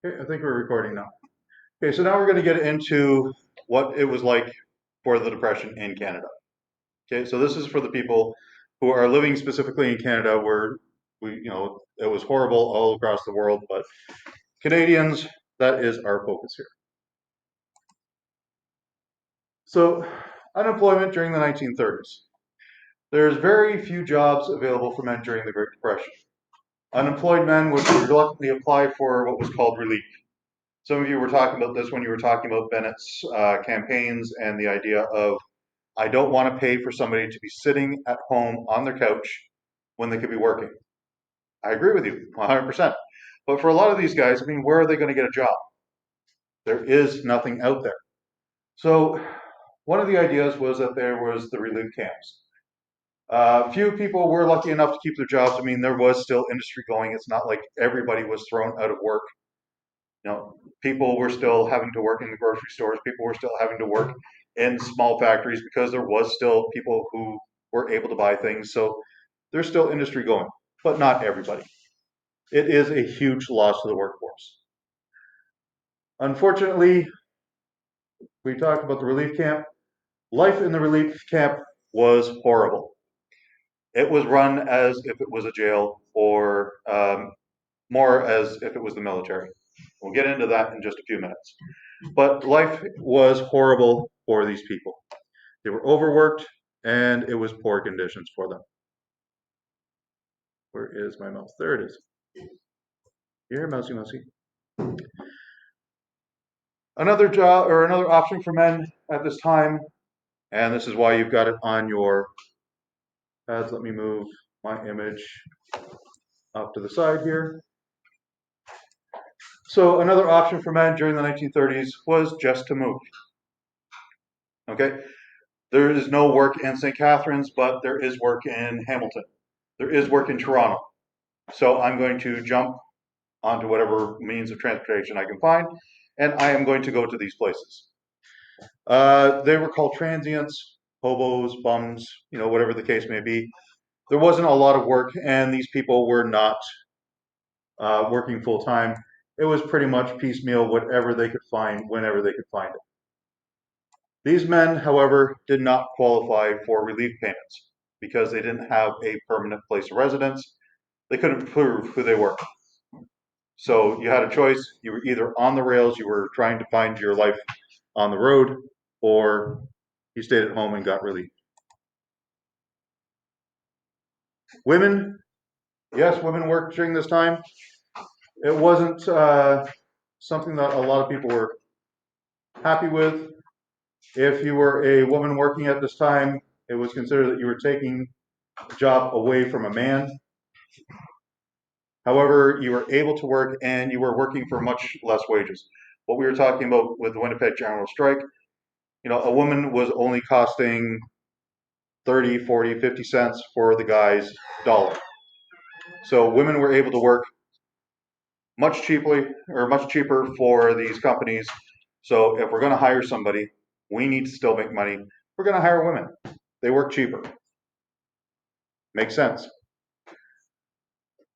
Okay, I think we're recording now. Okay, so now we're going to get into what it was like for the Depression in Canada. Okay, so this is for the people who are living specifically in Canada, where it was horrible all across the world, but Canadians, that is our focus here. So, unemployment during the 1930s. There's very few jobs available for men during the Great Depression. Unemployed men would reluctantly apply for what was called relief. Some of you were talking about this when you were talking about Bennett's campaigns and the idea of, I don't want to pay for somebody to be sitting at home on their couch when they could be working. I agree with you 100%. But for a lot of these guys, I mean, where are they going to get a job? There is nothing out there. So one of the ideas was that there was the relief camps. Few people were lucky enough to keep their jobs. I mean, there was still industry going. It's not like everybody was thrown out of work. People were still having to work in the grocery stores. People were still having to work in small factories because there was still people who were able to buy things. So there's still industry going, but not everybody. It is a huge loss to the workforce. Unfortunately, we talked about the relief camp. Life in the relief camp was horrible. It was run as if it was a jail, or more as if it was the military. We'll get into that in just a few minutes. But life was horrible for these people. They were overworked, and it was poor conditions for them. Where is my mouse? There it is. Here, mousey, mousey. Another job or another option for men at this time, and this is why you've got it on your pads. Let me move my image off to the side here. So another option for men during the 1930s was just to move. Okay, there is no work in St. Catharines, but there is work in Hamilton. There is work in Toronto. So I'm going to jump onto whatever means of transportation I can find, and I am going to go to these places. They were called transients, hobos, bums, whatever the case may be. There wasn't a lot of work, and these people were not working full time. It was pretty much piecemeal, whatever they could find, whenever they could find it. These men, however, did not qualify for relief payments because they didn't have a permanent place of residence. They couldn't prove who they were. So you had a choice. You were either on the rails, you were trying to find your life on the road, or you stayed at home and got relief. Women, yes, women worked during this time. It wasn't something that a lot of people were happy with. If you were a woman working at this time, it was considered that you were taking a job away from a man. However, you were able to work and you were working for much less wages. What we were talking about with the Winnipeg General Strike, a woman was only costing 30, 40, 50 cents for the guy's dollar. So women were able to work much cheaper for these companies. So if we're going to hire somebody, we need to still make money. We're going to hire women. They work cheaper. Makes sense.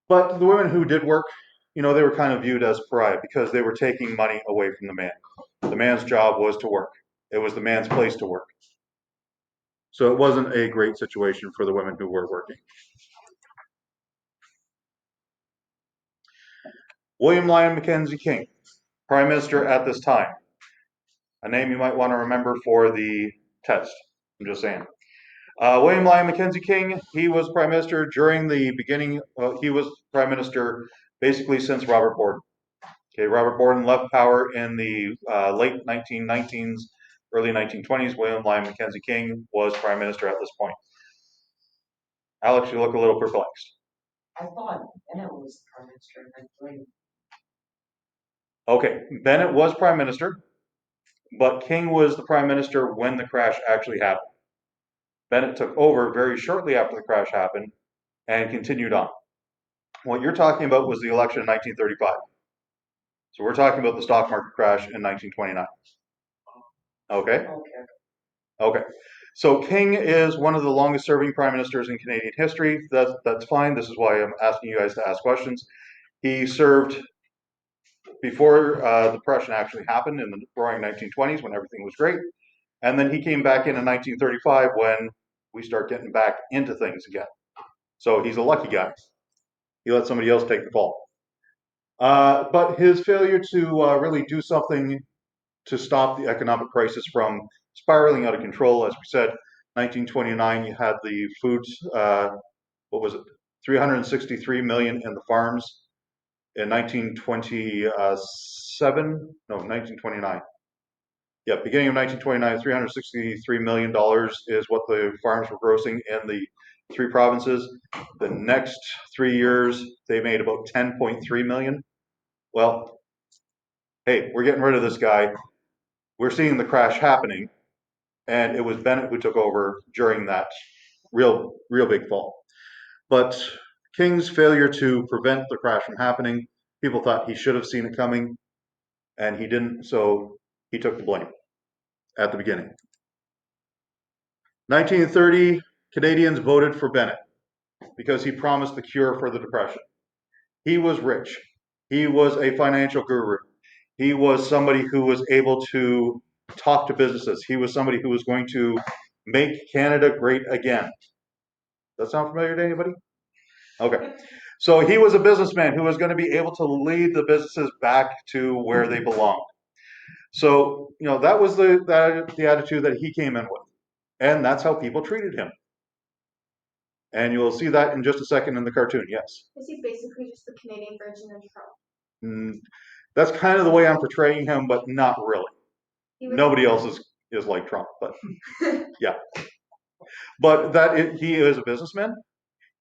But the women who did work, they were kind of viewed as pariah because they were taking money away from the man. The man's job was to work. It was the man's place to work. So it wasn't a great situation for the women who were working. William Lyon Mackenzie King, Prime Minister at this time. A name you might want to remember for the test. I'm just saying. William Lyon Mackenzie King, he was Prime Minister during the beginning. He was Prime Minister basically since Robert Borden. Okay, Robert Borden left power in the late 1919s, early 1920s. William Lyon Mackenzie King was Prime Minister at this point. Alex, you look a little perplexed. I thought Bennett was Prime Minister. Okay, Bennett was Prime Minister, but King was the Prime Minister when the crash actually happened. Bennett took over very shortly after the crash happened and continued on. What you're talking about was the election in 1935. So we're talking about the stock market crash in 1929. Okay? Okay. So King is one of the longest serving prime ministers in Canadian history. That's fine. This is why I'm asking you guys to ask questions. He served before the Depression actually happened in the roaring 1920s when everything was great. And then he came back in 1935 when we start getting back into things again. So he's a lucky guy. He let somebody else take the fall. But his failure to really do something to stop the economic crisis from spiraling out of control, as we said, 1929, you had the foods, what was it, 363 million in the farms. In 1927, no, 1929. Yeah, beginning of 1929, $363 million is what the farms were grossing in the three provinces. The next 3 years, they made about 10.3 million. Well, hey, we're getting rid of this guy. We're seeing the crash happening, and it was Bennett who took over during that real big fall. But King's failure to prevent the crash from happening, people thought he should have seen it coming, and he didn't, so he took the blame at the beginning. 1930, Canadians voted for Bennett because he promised the cure for the Depression. He was rich. He was a financial guru. He was somebody who was able to talk to businesses. He was somebody who was going to make Canada great again. Does that sound familiar to anybody? Okay. So he was a businessman who was going to be able to lead the businesses back to where they belonged. So, that was the attitude that he came in with. And that's how people treated him. And you'll see that in just a second in the cartoon, yes. Is he basically just the Canadian version of Trump? That's kind of the way I'm portraying him, but not really. Nobody else is like Trump, but yeah. But he is a businessman.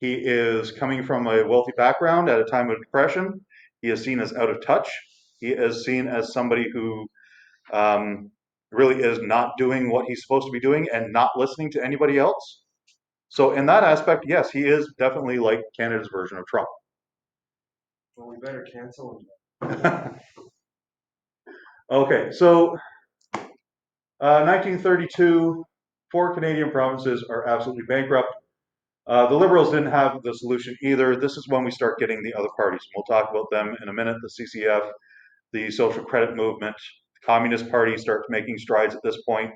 He is coming from a wealthy background at a time of depression. He is seen as out of touch. He is seen as somebody who really is not doing what he's supposed to be doing and not listening to anybody else. So in that aspect, yes, he is definitely like Canada's version of Trump. Well, we better cancel him. Okay, so 1932, 4 Canadian provinces are absolutely bankrupt. The Liberals didn't have the solution either. This is when we start getting the other parties. We'll talk about them in a minute. The CCF, the Social Credit Movement, the Communist Party starts making strides at this point.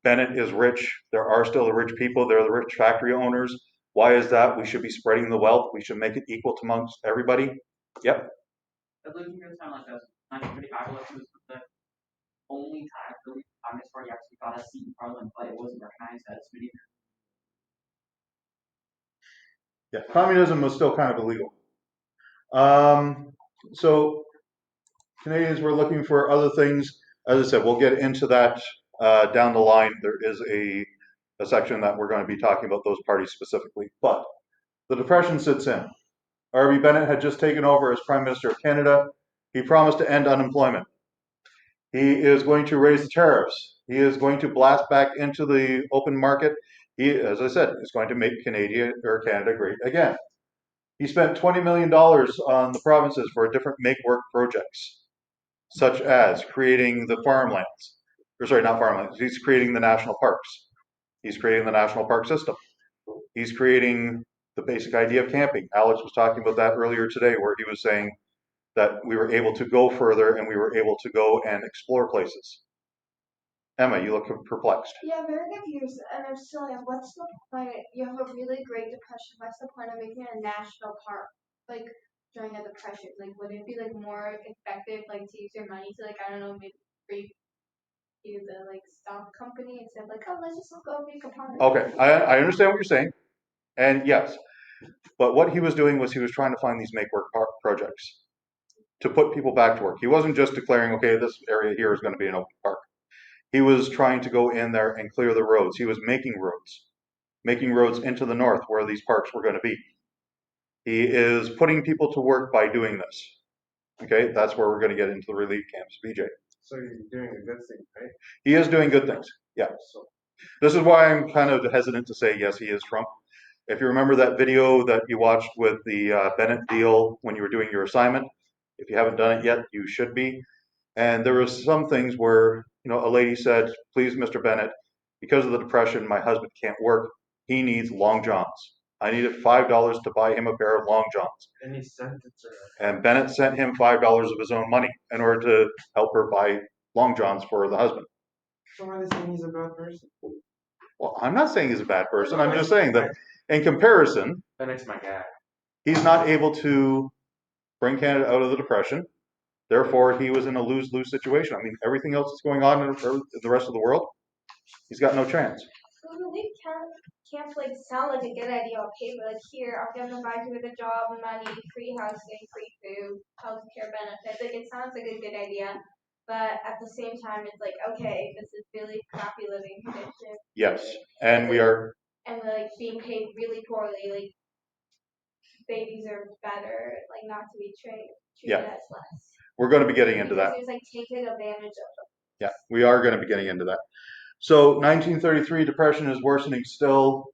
Bennett is rich. There are still the rich people. There are the rich factory owners. Why is that? We should be spreading the wealth. We should make it equal amongst everybody. Yep. I believe in your time like this, 1935 election was the only time the Communist Party actually got a seat in Parliament, but it wasn't recognized as many. Yeah, communism was still kind of illegal. So Canadians were looking for other things. As I said, we'll get into that down the line. There is a section that we're going to be talking about those parties specifically. But the Depression sits in. R.B. Bennett had just taken over as Prime Minister of Canada. He promised to end unemployment. He is going to raise the tariffs. He is going to blast back into the open market. He, as I said, is going to make Canada great again. He spent $20 million on the provinces for different make-work projects, such as creating the farmlands. Or sorry, not farmlands. He's creating the national parks. He's creating the national park system. He's creating the basic idea of camping. Alex was talking about that earlier today, where he was saying that we were able to go further and we were able to go and explore places. Emma, you look perplexed. Yeah, I'm very confused, and I'm still like, what's the point? You have a really great depression. What's the point of making a national park, like, during a depression? Like, would it be, like, more effective, like, to use your money to, like, I don't know, maybe use a, like, stock company instead of, like, oh, let's just go make a park? Okay, I understand what you're saying, and yes, but what he was doing was he was trying to find these make-work projects to put people back to work. He wasn't just declaring, okay, this area here is going to be an open park. He was trying to go in there and clear the roads. He was making roads into the north where these parks were going to be. He is putting people to work by doing this. Okay, that's where we're going to get into the relief camps. BJ. So he's doing a good thing, right? He is doing good things. Yeah. So this is why I'm kind of hesitant to say yes, he is Trump. If you remember that video that you watched with the Bennett deal when you were doing your assignment, if you haven't done it yet, you should be. And there were some things where, a lady said, please, Mr. Bennett, because of the depression, my husband can't work. He needs long johns. I needed $5 to buy him a pair of long johns. And he sent it to her. And Bennett sent him $5 of his own money in order to help her buy long johns for the husband. So why are they saying he's a bad person? Well, I'm not saying he's a bad person. I'm just saying that in comparison, Bennett's my guy. he's not able to bring Canada out of the Depression. Therefore, he was in a lose-lose situation. I mean, everything else that's going on in the rest of the world, he's got no chance. Well, relief camps like sound like a good idea on paper. Like here, I'm gonna provide you with a job, money, free housing, free food, healthcare benefits. Like it sounds like a good idea, but at the same time, it's like okay, this is really crappy living conditions, Yes, and we are. and we're like being paid really poorly. Like babies are better, like not to be treated Yeah. as less. We're going to be getting into that. It's like taking advantage of Yeah, we are going to be getting into that. So 1933 depression is worsening still.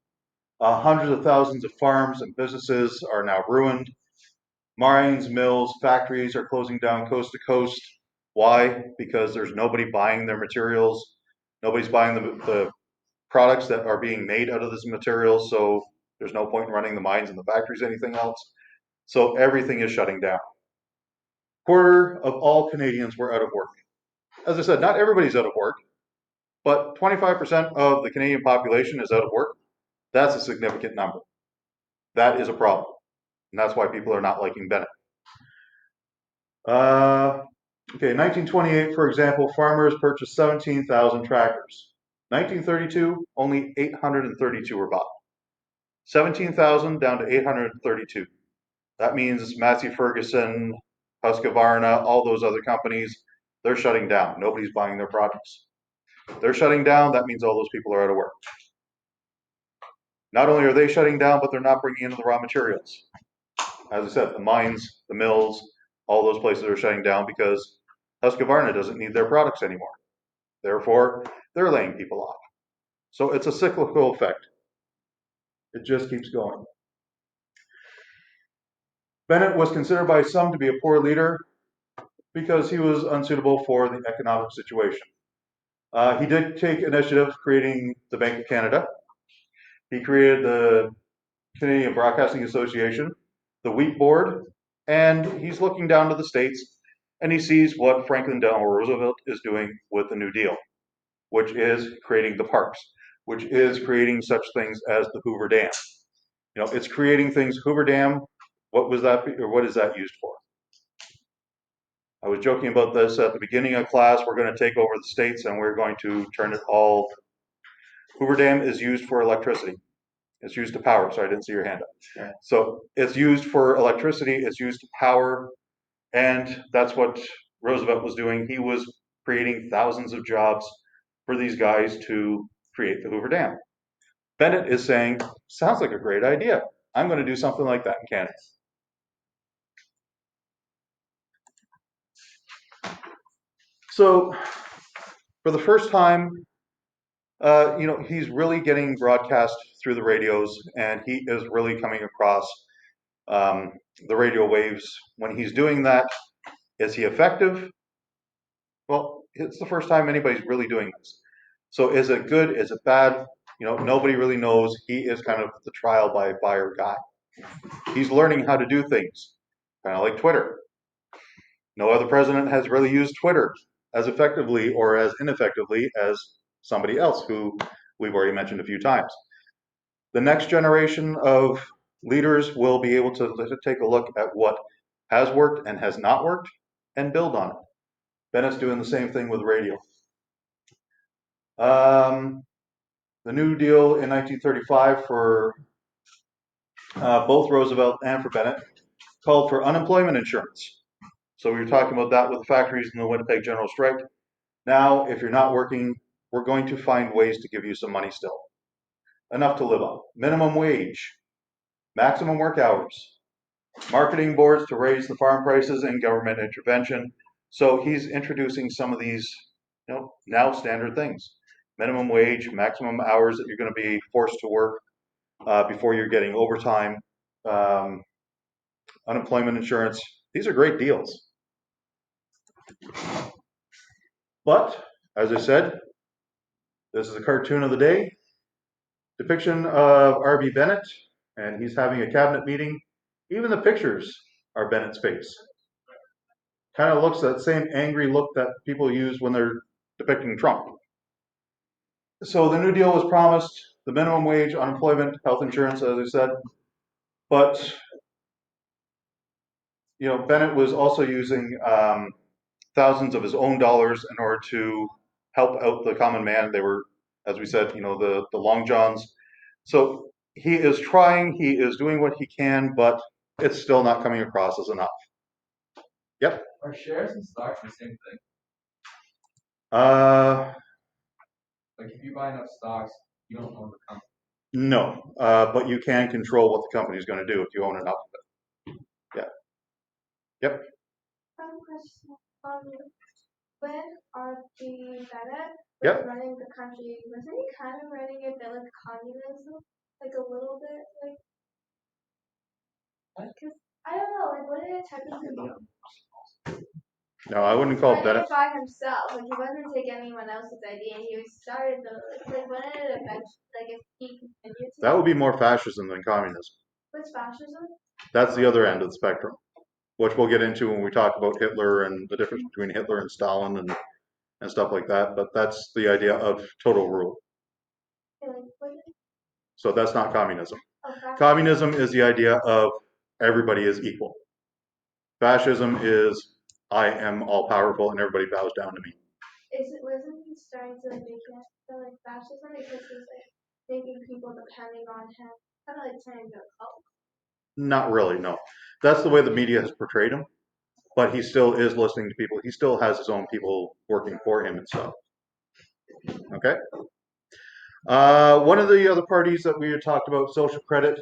Hundreds of thousands of farms and businesses are now ruined. Mines, mills, factories are closing down coast to coast. Why? Because there's nobody buying their materials. Nobody's buying the products that are being made out of this material. So there's no point in running the mines and the factories, anything else. So everything is shutting down. Quarter of all Canadians were out of work. As I said, not everybody's out of work, but 25% of the Canadian population is out of work. That's a significant number. That is a problem. And that's why people are not liking Bennett. Okay, 1928, for example, farmers purchased 17,000 tractors. 1932, only 832 were bought. 17,000 down to 832. That means Massey Ferguson, Husqvarna, all those other companies, they're shutting down. Nobody's buying their products. They're shutting down. That means all those people are out of work. Not only are they shutting down, but they're not bringing in the raw materials. As I said, the mines, the mills, all those places are shutting down because Husqvarna doesn't need their products anymore. Therefore, they're laying people off. So it's a cyclical effect. It just keeps going. Bennett was considered by some to be a poor leader because he was unsuitable for the economic situation. He did take initiative creating the Bank of Canada. He created the Canadian Broadcasting Association, the Wheat Board, and he's looking down to the States and he sees what Franklin Delano Roosevelt is doing with the New Deal, which is creating the parks, which is creating such things as the Hoover Dam. You know, it's creating things. Hoover Dam, what was that, or what is that used for? I was joking about this at the beginning of class. We're going to take over the states and we're going to turn it all. Hoover Dam is used for electricity. It's used to power. Sorry, I didn't see your hand up. Yeah. So it's used for electricity. It's used to power. And that's what Roosevelt was doing. He was creating thousands of jobs for these guys to create the Hoover Dam. Bennett is saying, sounds like a great idea. I'm going to do something like that in Canada. So for the first time, he's really getting broadcast through the radios, and he is really coming across the radio waves. When he's doing that, is he effective? Well, it's the first time anybody's really doing this. So is it good? Is it bad? Nobody really knows. He is kind of the trial by fire guy. He's learning how to do things, kind of like Twitter. No other president has really used Twitter as effectively or as ineffectively as somebody else who we've already mentioned a few times. The next generation of leaders will be able to take a look at what has worked and has not worked and build on it. Bennett's doing the same thing with radio. The New Deal in 1935 for both Roosevelt and for Bennett called for unemployment insurance. So we were talking about that with the factories and the Winnipeg General Strike. Now, if you're not working, we're going to find ways to give you some money still. Enough to live on. Minimum wage, maximum work hours, marketing boards to raise the farm prices, and government intervention. So he's introducing some of these, now standard things. Minimum wage, maximum hours that you're going to be forced to work before you're getting overtime, unemployment insurance. These are great deals. But, as I said, this is a cartoon of the day. Depiction of R.B. Bennett and he's having a cabinet meeting. Even the pictures are Bennett's face. Kind of looks that same angry look that people use when they're depicting Trump. So the New Deal was promised, the minimum wage, unemployment, health insurance, as I said. But, Bennett was also using thousands of his own dollars in order to help out the common man. They were, as we said, the long johns. So he is trying, he is doing what he can, but it's still not coming across as enough. Yep. Are shares and stocks the same thing? Like if you buy enough stocks, you don't own the company. No, but you can control what the company is going to do if you own enough of it. Yeah. Yep. Question. When R.G. Bennett was Yep. running the country, wasn't he kind of running a bit like communism? Like a little bit, like. Cause I don't know, like what did it technically be? No, I wouldn't call Running Bennett. it by himself, like he wasn't taking anyone else's idea. He started the like when did it eventually like if he continued to. That would be more fascism than communism. What's fascism? That's the other end of the spectrum, which we'll get into when we talk about Hitler and the difference between Hitler and Stalin and stuff like that. But that's the idea of total rule. Like, what is So that's not communism. fascism? Communism is the idea of everybody is equal. Fascism is I am all powerful and everybody bows down to me. Wasn't he starting to make it feel like fascism because he's like making people depending on him, kind of like turning into a cult? Not really, no. That's the way the media has portrayed him. But he still is listening to people. He still has his own people working for him and stuff. Okay? One of the other parties that we had talked about, Social Credit,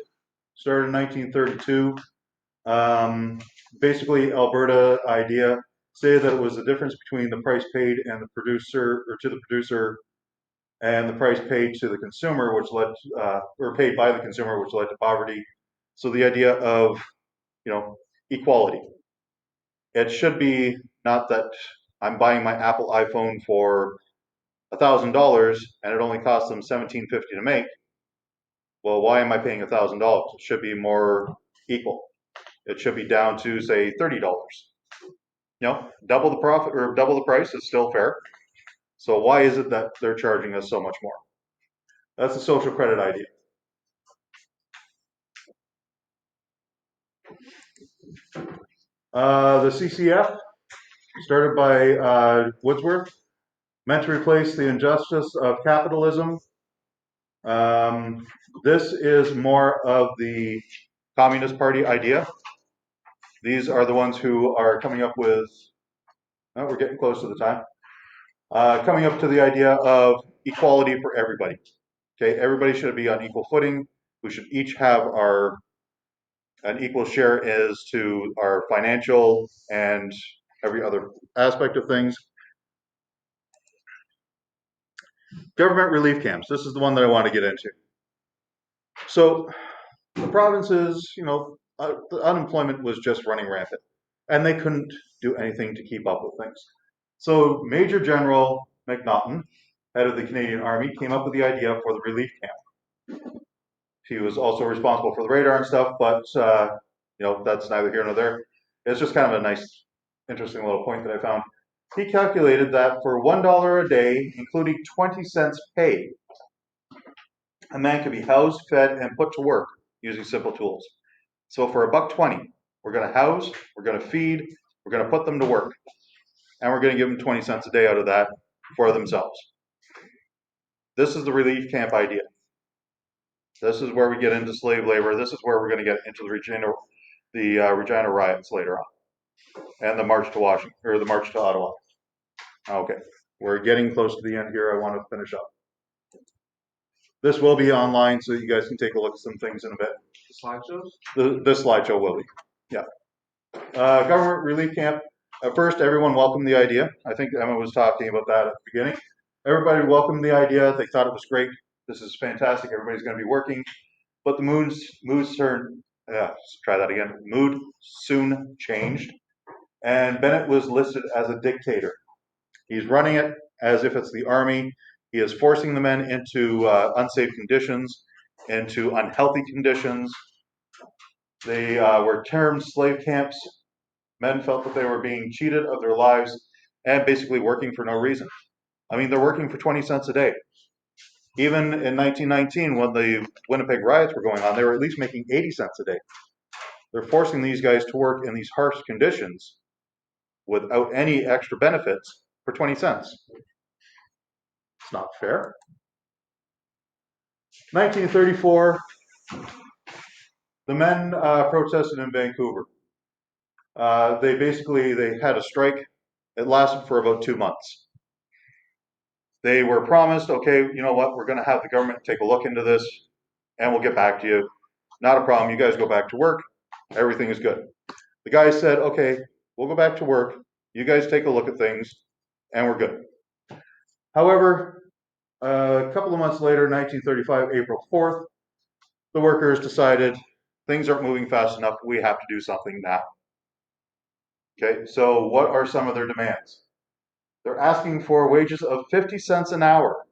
started in 1932. Basically, Alberta idea stated that it was the difference between the price paid and the producer, or to the producer, and the price paid to the consumer, which led, or paid by the consumer, which led to poverty. So the idea of, equality. It should be not that I'm buying my Apple iPhone for $1,000 and it only costs them $1,750 to make. Well, why am I paying $1,000? It should be more equal. It should be down to say $30. Double the profit or double the price is still fair. So why is it that they're charging us so much more? That's the social credit idea. The CCF, started by Wordsworth, meant to replace the injustice of capitalism. This is more of the Communist Party idea. These are the ones who are coming up with, we're getting close to the time, coming up to the idea of equality for everybody. Okay, everybody should be on equal footing. We should each have an equal share as to our financial and every other aspect of things. Government relief camps. This is the one that I want to get into. So the provinces, the unemployment was just running rampant, and they couldn't do anything to keep up with things. So Major General McNaughton, head of the Canadian Army, came up with the idea for the relief camp. He was also responsible for the radar and stuff, but that's neither here nor there. It's just kind of a nice, interesting little point that I found. He calculated that for $1 a day, including 20 cents pay, a man could be housed, fed, and put to work using simple tools. So for $1.20, we're going to house, we're going to feed, we're going to put them to work, and we're going to give them 20 cents a day out of that for themselves. This is the relief camp idea. This is where we get into slave labor. This is where we're going to get into the Regina riots later on, and the march to Washington, or the march to Ottawa. Okay, we're getting close to the end here. I want to finish up. This will be online, so you guys can take a look at some things in a bit. Slideshows? This slideshow will be, yeah. Government relief camp. At first, everyone welcomed the idea. I think Emma was talking about that at the beginning. Everybody welcomed the idea. They thought it was great. This is fantastic. Everybody's going to be working. But the mood soon changed. And Bennett was listed as a dictator. He's running it as if it's the army. He is forcing the men into unsafe conditions, into unhealthy conditions. They were termed slave camps. Men felt that they were being cheated of their lives and basically working for no reason. I mean, they're working for 20 cents a day. Even in 1919, when the Winnipeg riots were going on, they were at least making 80 cents a day. They're forcing these guys to work in these harsh conditions without any extra benefits for 20 cents. It's not fair. 1934, the men protested in Vancouver. They had a strike. It lasted for about 2 months. They were promised, okay, you know what, we're going to have the government take a look into this and we'll get back to you. Not a problem. You guys go back to work. Everything is good. The guys said, okay, we'll go back to work. You guys take a look at things and we're good. However, a couple of months later, 1935, April 4th, the workers decided things aren't moving fast enough. We have to do something now. Okay, so what are some of their demands? They're asking for wages of 50 cents an hour.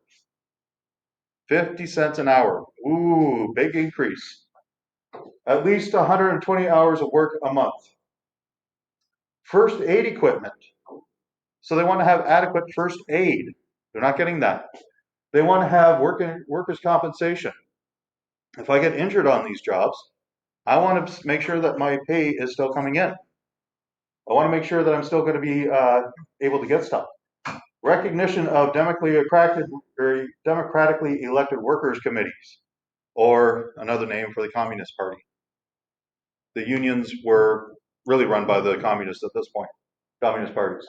50 cents an hour. Ooh, big increase. At least 120 hours of work a month. First aid equipment. So they want to have adequate first aid. They're not getting that. They want to have workers' compensation. If I get injured on these jobs, I want to make sure that my pay is still coming in. I want to make sure that I'm still going to be able to get stuff. Recognition of democratically elected workers' committees, or another name for the Communist Party. The unions were really run by the communists at this point, communist parties.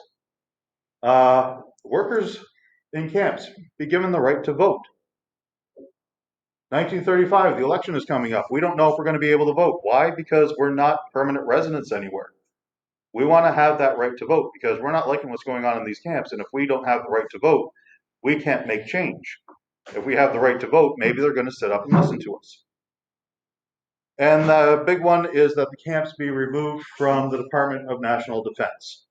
Workers in camps be given the right to vote. 1935, the election is coming up. We don't know if we're going to be able to vote. Why? Because we're not permanent residents anywhere. We want to have that right to vote because we're not liking what's going on in these camps. And if we don't have the right to vote, we can't make change. If we have the right to vote, maybe they're going to sit up and listen to us. And the big one is that the camps be removed from the Department of National Defense.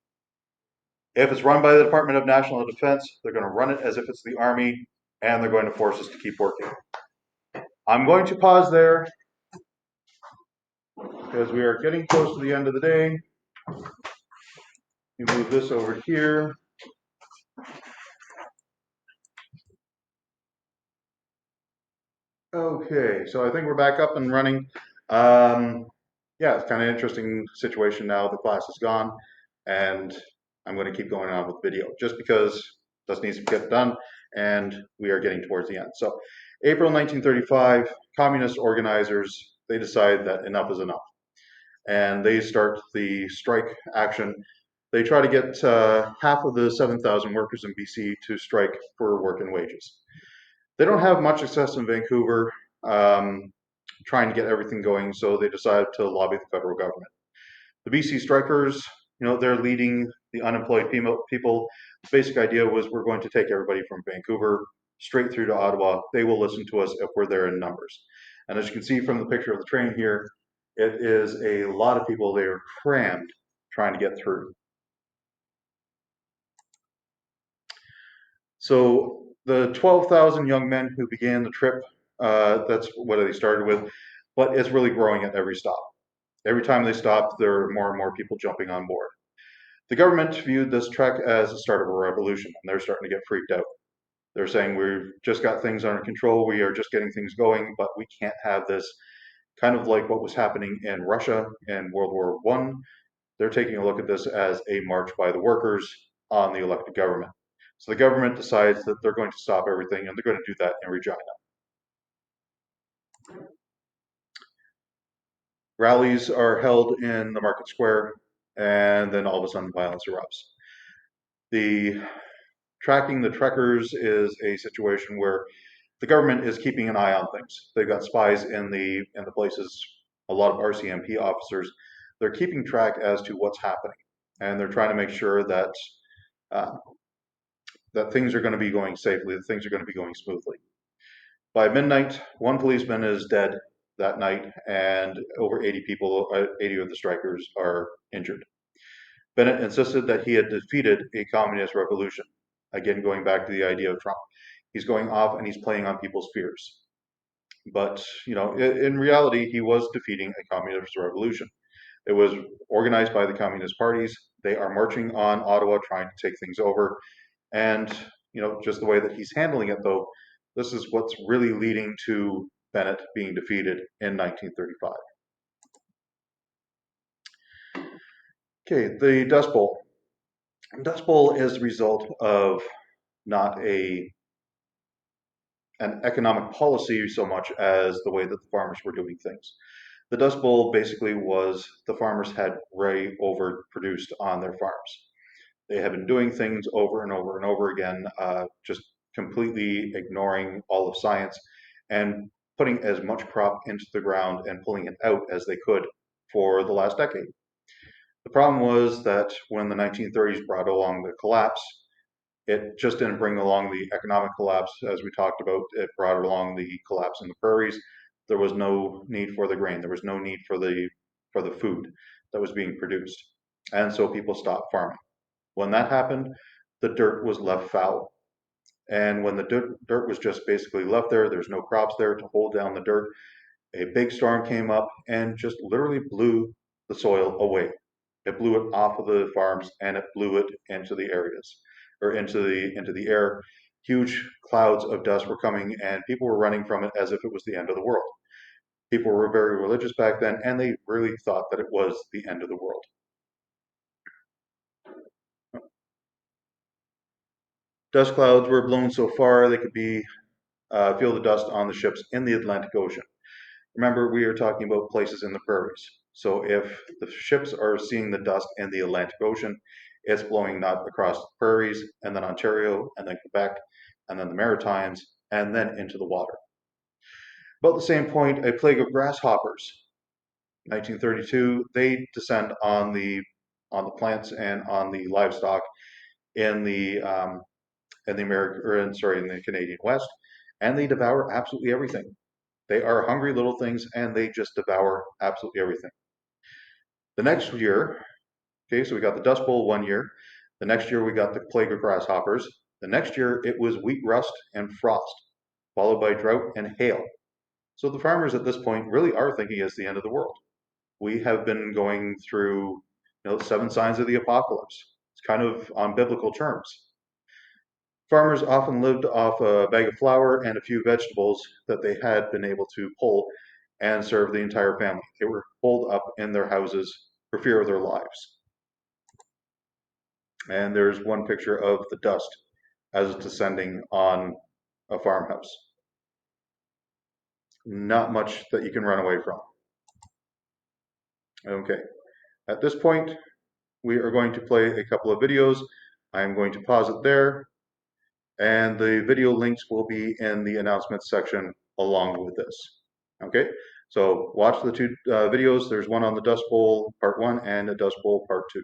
If it's run by the Department of National Defense, they're going to run it as if it's the Army, and they're going to force us to keep working. I'm going to pause there because we are getting close to the end of the day. You move this over here. Okay, so I think we're back up and running. Yeah, it's kind of an interesting situation now. The class is gone, and I'm going to keep going on with video just because this needs to get done, and we are getting towards the end. So, April 1935, communist organizers, they decide that enough is enough, and they start the strike action. They try to get half of the 7,000 workers in BC to strike for work and wages. They don't have much success in Vancouver trying to get everything going, so they decide to lobby the federal government. The BC strikers, they're leading the unemployed people. The basic idea was we're going to take everybody from Vancouver straight through to Ottawa. They will listen to us if we're there in numbers. And as you can see from the picture of the train here, it is a lot of people. They are crammed trying to get through. So the 12,000 young men who began the trip, that's what they started with, but it's really growing at every stop. Every time they stopped, there are more and more people jumping on board. The government viewed this trek as the start of a revolution, and they're starting to get freaked out. They're saying, we've just got things under control, we are just getting things going, but we can't have this, kind of like what was happening in Russia in World War I. They're taking a look at this as a march by the workers on the elected government. So the government decides that they're going to stop everything, and they're going to do that in Regina. Rallies are held in the market square, and then all of a sudden violence erupts. Tracking the trekkers is a situation where the government is keeping an eye on things. They've got spies in the places, a lot of RCMP officers. They're keeping track as to what's happening, and they're trying to make sure that that things are going to be going safely, that things are going to be going smoothly. By midnight, one policeman is dead that night, and over 80 of the strikers are injured. Bennett insisted that he had defeated a communist revolution. Again, going back to the idea of Trump. He's going off and he's playing on people's fears. But, in reality, he was defeating a communist revolution. It was organized by the communist parties. They are marching on Ottawa, trying to take things over. And, just the way that he's handling it, though, this is what's really leading to Bennett being defeated in 1935. Okay, the Dust Bowl. Dust Bowl is the result of not an economic policy so much as the way that the farmers were doing things. The Dust Bowl basically was the farmers had way overproduced on their farms. They had been doing things over and over and over again, just completely ignoring all of science and putting as much crop into the ground and pulling it out as they could for the last decade. The problem was that when the 1930s brought along the collapse, it just didn't bring along the economic collapse, as we talked about. It brought along the collapse in the prairies. There was no need for the grain. There was no need for the food that was being produced. And so people stopped farming. When that happened, the dirt was left fallow. And when the dirt was just basically left there, there's no crops there to hold down the dirt. A big storm came up and just literally blew the soil away. It blew it off of the farms and it blew it into the areas or into the air. Huge clouds of dust were coming and people were running from it as if it was the end of the world. People were very religious back then and they really thought that it was the end of the world. Dust clouds were blown so far they could feel the dust on the ships in the Atlantic Ocean. Remember, we are talking about places in the prairies. So if the ships are seeing the dust in the Atlantic Ocean, it's blowing not across the prairies, and then Ontario, and then Quebec, and then the Maritimes, and then into the water. About the same point, a plague of grasshoppers, 1932, they descend on the plants and on the livestock in the Canadian West, and they devour absolutely everything. They are hungry little things, and they just devour absolutely everything. The next year, okay, so we got the Dust Bowl one year. The next year, we got the plague of grasshoppers. The next year, it was wheat rust and frost, followed by drought and hail. So the farmers at this point really are thinking it's the end of the world. We have been going through 7 signs of the apocalypse. It's kind of on biblical terms. Farmers often lived off a bag of flour and a few vegetables that they had been able to pull and serve the entire family. They were holed up in their houses for fear of their lives. And there's one picture of the dust as it's descending on a farmhouse. Not much that you can run away from. Okay, at this point, we are going to play a couple of videos. I am going to pause it there, and the video links will be in the announcements section along with this. Okay, so watch the 2 videos. There's one on the Dust Bowl Part 1 and the Dust Bowl Part 2.